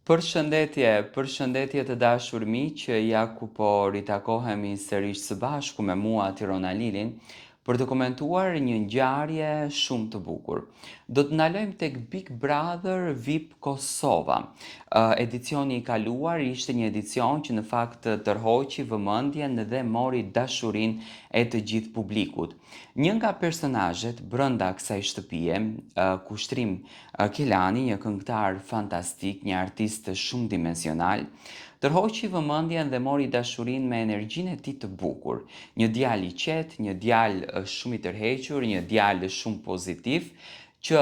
Përshëndetje të dashur miq, ja ku po ritakohemi sërish së bashku me mua Tirona Lilin për të komentuar një ngjarje shumë të bukur. Do të ndalojmë tek Big Brother VIP Kosova. Edicioni i kaluar ishte një edicion që në fakt tërhoqi vëmendjen dhe mori dashurinë e të gjithë publikut. Një nga personazhet brenda kësaj shtëpie, Kushtrim Kelani, një këngëtar fantastik, një artist shumë dimensional, tërhoqi vëmendjen dhe mori dashurinë me energjinë e tij të bukur. Një djalë i qetë, një djalë shumë i tërhequr, një djalë shumë pozitiv, që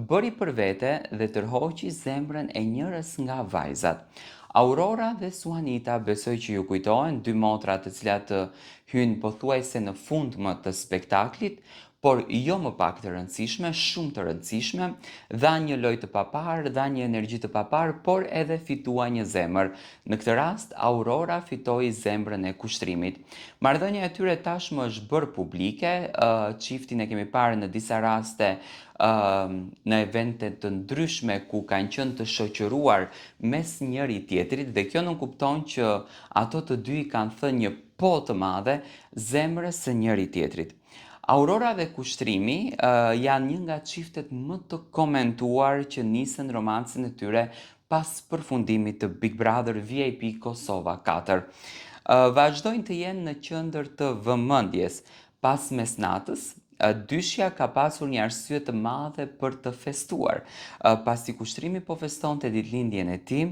bëri për vete dhe tërhoqi zemrën e njërës nga vajzat. Aurora dhe Suanita besoj që ju kujtohen, dy motra të cilat hynë pothuajse në fund më të spektaklit, por jo më pak të rëndësishme, shumë të rëndësishme, dha një lojë të papar, dha një energji të papar, por edhe fitua një zemër. Në këtë rast, Aurora fitoi zemrën e Kushtrimit. Marrëdhënia e tyre tashmë është bërë publike, çiftin e kemi parë në disa raste në evente të ndryshme ku kanë qenë të shoqëruar mes njëri tjetrit, dhe kjo nuk kupton që ato të dy kanë thënë një po të madhe zemrës së njëri tjetrit. Aurora dhe Kushtrimi janë një nga çiftet më të komentuar që nisën romancin e tyre pas përfundimit të Big Brother VIP Kosova 4. Vazhdojnë të jenë në qendër të vëmendjes. Pas mesnatës, dyshja ka pasur një arsye të madhe për të festuar, pasi Kushtrimi po festonte ditëlindjen e tij,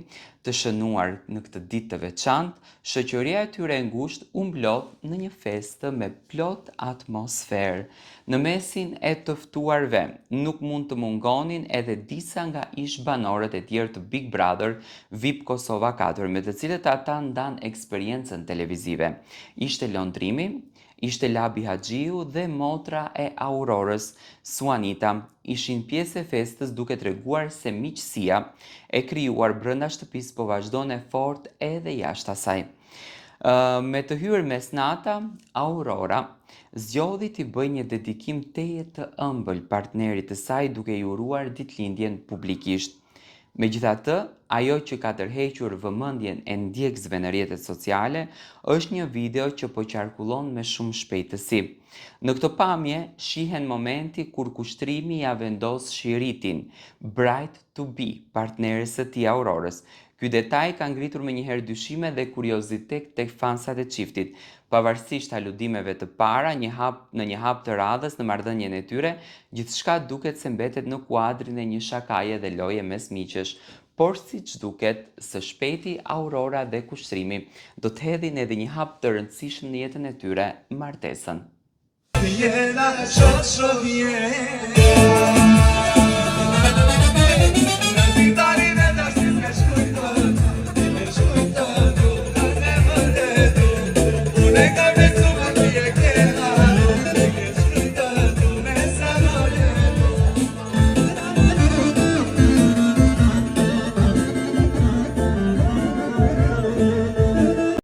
të shënuar në këtë ditë të veçantë, shoqëria e tyre e ngushtë u mblodh në një festë me plot atmosferë. Në mesin e të ftuarve nuk mund të mungonin edhe disa nga ish-banorët e tjerë të Big Brother VIP Kosova 4, me të cilët ata ndan eksperiencën televizive. Ishte Londrimi, ishte Labi Haxhiu dhe motra e Aurorës, Suanita, ishin pjesë e festës, duke treguar se miqësia e krijuar brenda shtëpisë po vazhdon e fort edhe jashtë asaj. Me të hyrë mesnata, Aurora zgjodhi t'i bëjë një dedikim teje të ëmbël partnerit të saj, duke i uruar ditëlindjen publikisht. Megjithatë, ajo që ka tërhequr vëmendjen e ndjekësve në rrjetet sociale është një video që po qarkullon me shumë shpejtësi. Në këtë pamje shihen momenti kur Kushtrimi ja vendos shiritin bride to be partneres së tij Aurorës. Ky detaj ka ngritur menjëherë dyshime dhe kuriozitet tek fansat e çiftit. Pavarësisht aludimeve të para, në një hap të radhës në marrëdhënien e tyre, gjithçka duket se mbetet në kuadrin e një shakaje dhe loje mes miqësh. Por siç duket, së shpejti Aurora dhe Kushtrimi do të hedhin edhe një hap të rëndësishëm në jetën e tyre, martesën.